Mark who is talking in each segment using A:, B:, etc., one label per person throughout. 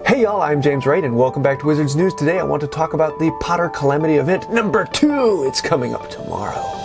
A: Hey y'all, I'm JamesWright and welcome back to Wizards News. Today I want to talk about the Potter Calamity event number 2. It's coming up tomorrow.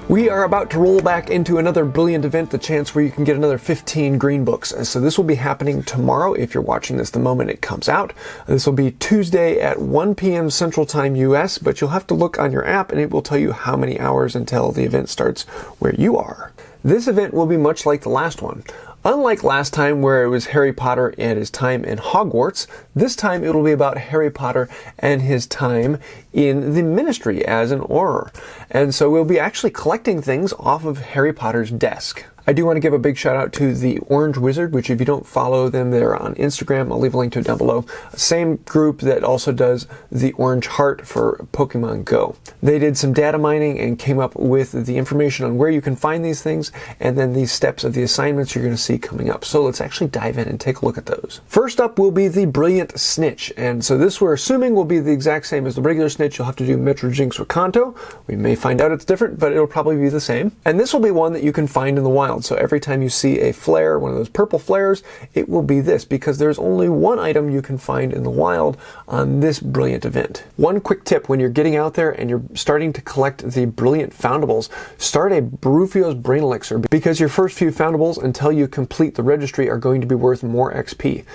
A: We are about to roll back into another brilliant event, the chance where you can get another 15 green books. So this will be happening tomorrow if you're watching this the moment it comes out. This will be Tuesday at 1 p.m. Central Time US, but you'll have to look on your app and it will tell you how many hours until the event starts where you are. This event will be much like the last one. Unlike last time where it was Harry Potter and his time in Hogwarts, this time it will be about Harry Potter and his time in the Ministry as an Auror. And so we'll be actually collecting things off of Harry Potter's desk. I do want to give a big shout out to the Orange Wizard, which if you don't follow them, they're on Instagram. I'll leave a link to it down below. Same group that also does the Orange Heart for Pokémon GO. They did some data mining and came up with the information on where you can find these things and then the steps of the assignments you're going to see coming up. So let's actually dive in and take a look at those. First up will be the Brilliant Snitch. And so this we're assuming will be the exact same as the regular Snitch. You'll have to do Metro Jinx or Kanto. We may find out it's different, but it'll probably be the same. And this will be one that you can find in the wild. So every time you see a flare, one of those purple flares, it will be this, because there's only one item you can find in the wild on this brilliant event. One quick tip when you're getting out there and you're starting to collect the brilliant foundables, start a Barufio's Brain Elixir, because your first few foundables until you complete the registry are going to be worth more XP.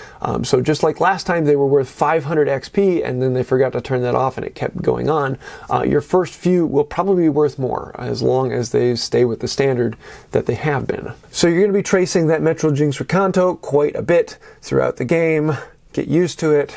A: So just like last time they were worth 500 XP and then they forgot to turn that off and it kept going on, your first few will probably be worth more as long as they stay with the standard that they have been. So you're going to be tracing that Metro Jinx or Kanto quite a bit throughout the game. Get used to it.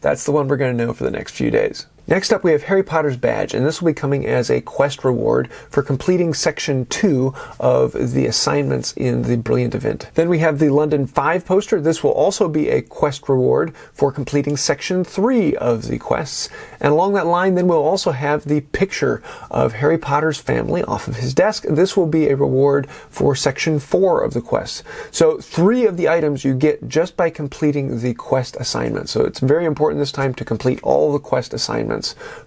A: That's the one we're going to know for the next few days. Next up, we have Harry Potter's Badge, and this will be coming as a quest reward for completing Section 2 of the assignments in the Brilliant event. Then we have the London 5 poster. This will also be a quest reward for completing Section 3 of the quests. And along that line, then we'll also have the picture of Harry Potter's family off of his desk. This will be a reward for Section 4 of the quest. So 3 of the items you get just by completing the quest assignment. So it's very important this time to complete all the quest assignments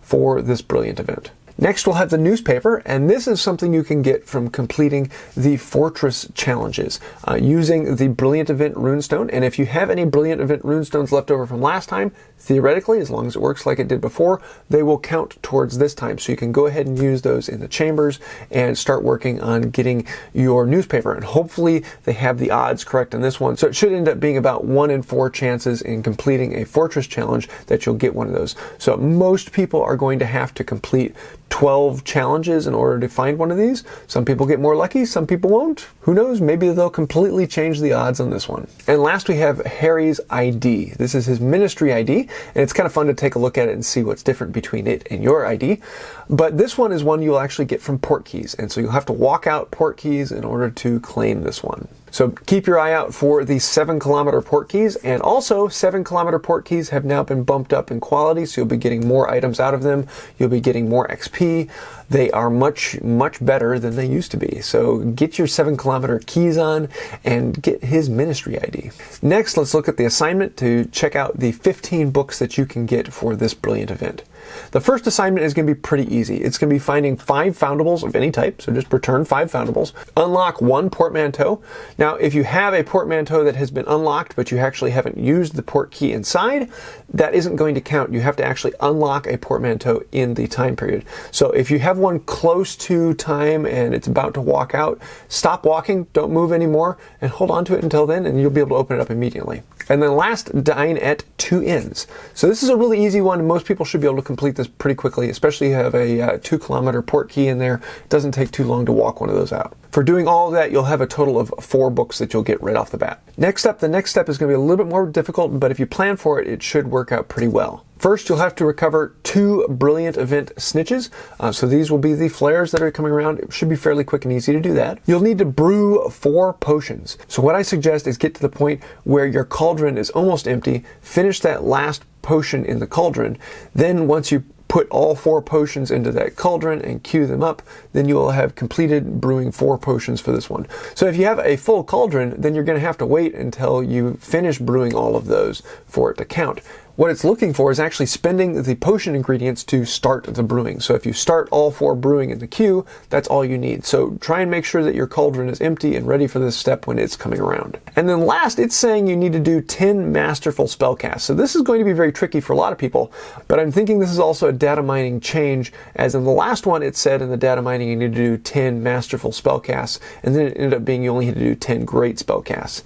A: for this brilliant event. Next, we'll have the newspaper, and this is something you can get from completing the Fortress challenges using the Brilliant Event Runestone. And if you have any Brilliant Event Runestones left over from last time, theoretically, as long as it works like it did before, they will count towards this time. So you can go ahead and use those in the chambers and start working on getting your newspaper. And hopefully they have the odds correct on this one. So it should end up being about 1 in 4 chances in completing a Fortress challenge that you'll get one of those. So most people are going to have to complete 12 challenges in order to find one of these. Some people get more lucky, some people won't. Who knows? Maybe they'll completely change the odds on this one. And last we have Harry's ID. This is his Ministry ID, and it's kind of fun to take a look at it and see what's different between it and your ID. But this one is one you'll actually get from port keys, and so you'll have to walk out port keys in order to claim this one. So keep your eye out for the 7-kilometer port keys, and also 7-kilometer port keys have now been bumped up in quality, so you'll be getting more items out of them, you'll be getting more XP. They are much better than they used to be. So get your 7-kilometer keys on and get his Ministry ID. Next, let's look at the assignment to check out the 15 books that you can get for this brilliant event. The first assignment is going to be pretty easy. It's going to be finding 5 foundables of any type, so just return 5 foundables. Unlock 1 portmanteau. Now, if you have a portmanteau that has been unlocked, but you actually haven't used the port key inside, that isn't going to count. You have to actually unlock a portmanteau in the time period. So if you have one close to time and it's about to walk out, stop walking, don't move anymore, and hold on to it until then, and you'll be able to open it up immediately. And then last, dine at 2 inns. So this is a really easy one. Most people should be able to complete this pretty quickly, especially if you have a 2-kilometer port key in there. It doesn't take too long to walk one of those out. For doing all of that, you'll have a total of 4 books that you'll get right off the bat. Next up, the next step is going to be a little bit more difficult, but if you plan for it, it should work out pretty well. First, you'll have to recover 2 Brilliant Event Snitches. So these will be the flares that are coming around. It should be fairly quick and easy to do that. You'll need to brew 4 potions. So what I suggest is get to the point where your cauldron is almost empty, finish that last potion in the cauldron. Then once you put all 4 potions into that cauldron and queue them up, then you will have completed brewing 4 potions for this one. So if you have a full cauldron, then you're going to have to wait until you finish brewing all of those for it to count. What it's looking for is actually spending the potion ingredients to start the brewing. So if you start all 4 brewing in the queue, that's all you need. So try and make sure that your cauldron is empty and ready for this step when it's coming around. And then last, it's saying you need to do 10 masterful spellcasts. So this is going to be very tricky for a lot of people, but I'm thinking this is also a data mining change, as in the last one it said in the data mining you need to do 10 masterful spellcasts, and then it ended up being you only had to do 10 great spellcasts.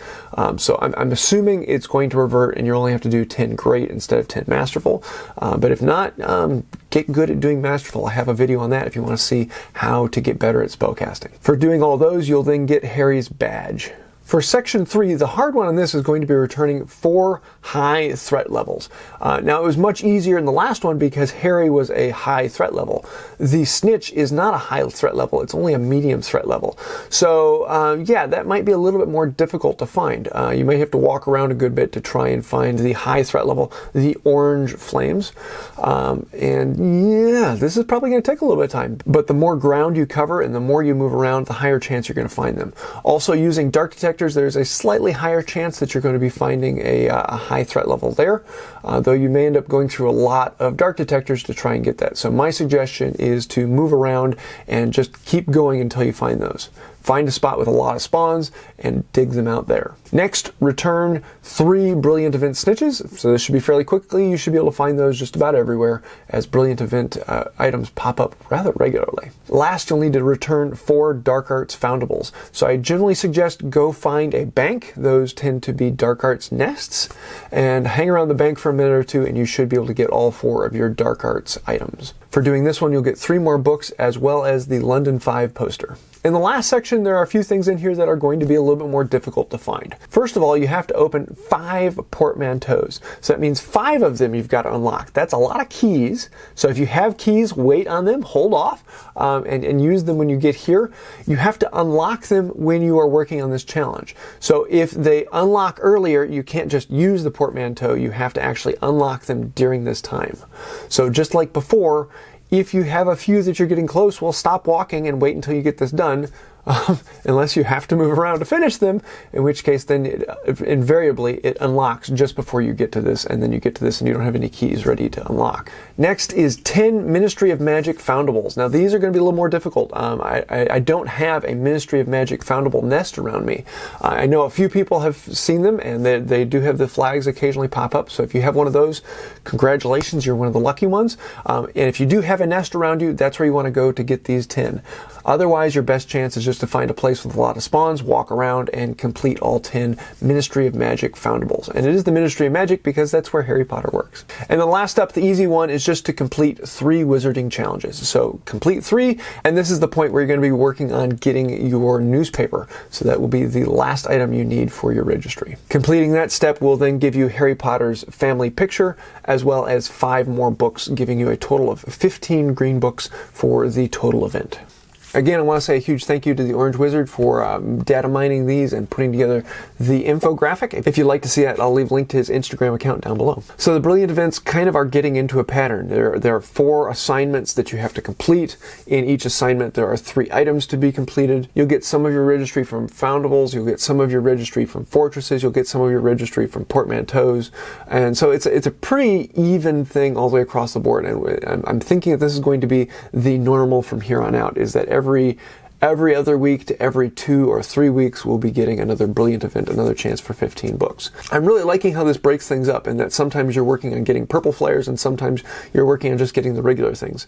A: So I'm assuming it's going to revert and you only have to do 10 great instead of 10 masterful. But if not, get good at doing masterful. I have a video on that if you want to see how to get better at spellcasting. For doing all those, you'll then get Harry's badge. For section 3, the hard one on this is going to be returning 4 high threat levels. Now, it was much easier in the last one because Harry was a high threat level. The Snitch is not a high threat level, it's only a medium threat level. So, yeah, that might be a little bit more difficult to find. You may have to walk around a good bit to try and find the high threat level, the orange flames. And yeah, this is probably going to take a little bit of time. But the more ground you cover and the more you move around, the higher chance you're going to find them. Also, using dark detectors, there's a slightly higher chance that you're going to be finding a high threat level there, though you may end up going through a lot of dark detectors to try and get that. So my suggestion is to move around and just keep going until you find those. Find a spot with a lot of spawns and dig them out there. Next, return 3 Brilliant Event Snitches. So this should be fairly quickly. You should be able to find those just about everywhere as Brilliant Event items pop up rather regularly. Last, you'll need to return 4 Dark Arts foundables. So I generally suggest go find a bank. Those tend to be Dark Arts nests. And hang around the bank for a minute or two and you should be able to get all 4 of your Dark Arts items. For doing this one, you'll get 3 more books as well as the London 5 poster. In the last section, there are a few things in here that are going to be a little bit more difficult to find. First of all, you have to open 5 portmanteaus. So that means 5 of them you've got to unlock. That's a lot of keys. So if you have keys, wait on them, hold off, and use them when you get here. You have to unlock them when you are working on this challenge. So if they unlock earlier, you can't just use the portmanteau. You have to actually unlock them during this time. So just like before, if you have a few that you're getting close, well, stop walking and wait until you get this done, unless you have to move around to finish them, in which case then invariably it unlocks just before you get to this, and then you get to this and you don't have any keys ready to unlock. Next is 10 Ministry of Magic foundables. Now these are going to be a little more difficult. I don't have a Ministry of Magic foundable nest around me. I know a few people have seen them, and they do have the flags occasionally pop up, so if you have one of those, congratulations, you're one of the lucky ones. And if you do have a nest around you, that's where you want to go to get these 10. Otherwise, your best chance is just to find a place with a lot of spawns, walk around, and complete all 10 Ministry of Magic foundables. And it is the Ministry of Magic because that's where Harry Potter works. And the last up, the easy one, is just to complete 3 wizarding challenges. So complete 3, and this is the point where you're going to be working on getting your newspaper. So that will be the last item you need for your registry. Completing that step will then give you Harry Potter's family picture, as well as 5 more books, giving you a total of 15 green books for the total event. Again, I want to say a huge thank you to the Orange Wizard for data mining these and putting together the infographic. If you'd like to see that, I'll leave a link to his Instagram account down below. So the Brilliant events kind of are getting into a pattern. There are 4 assignments that you have to complete. In each assignment, there are 3 items to be completed. You'll get some of your registry from foundables. You'll get some of your registry from fortresses. You'll get some of your registry from portmanteaus. And so it's a pretty even thing all the way across the board. And I'm thinking that this is going to be the normal from here on out, is that every other week to every 2 or 3 weeks, we'll be getting another Brilliant event, another chance for 15 books. I'm really liking how this breaks things up, and that sometimes you're working on getting purple flares and sometimes you're working on just getting the regular things.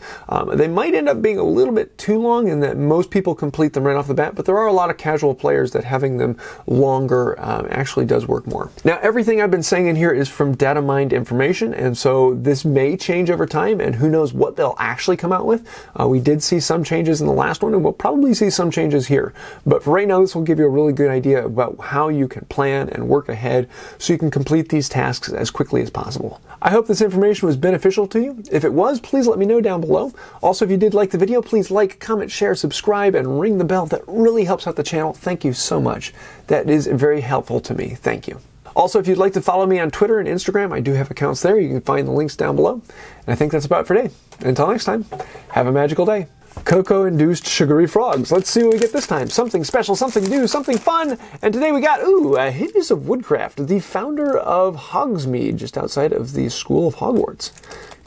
A: They might end up being a little bit too long in that most people complete them right off the bat, but there are a lot of casual players that having them longer actually does work more. Now, everything I've been saying in here is from data mined information, and so this may change over time, and who knows what they'll actually come out with. We did see some changes in the last one, and we'll probably see some changes here. But for right now, this will give you a really good idea about how you can plan and work ahead so you can complete these tasks as quickly as possible. I hope this information was beneficial to you. If it was, please let me know down below. Also, if you did like the video, please like, comment, share, subscribe, and ring the bell. That really helps out the channel. Thank you so much. That is very helpful to me. Thank you. Also, if you'd like to follow me on Twitter and Instagram, I do have accounts there. You can find the links down below. And I think that's about it for today. Until next time, have a magical day. Cocoa-induced sugary frogs. Let's see what we get this time. Something special, something new, something fun. And today we got, Hideous of Woodcraft, the founder of Hogsmeade, just outside of the School of Hogwarts.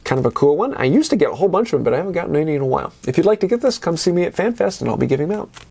A: Kind of a cool one. I used to get a whole bunch of them, but I haven't gotten any in a while. If you'd like to get this, come see me at FanFest and I'll be giving them out.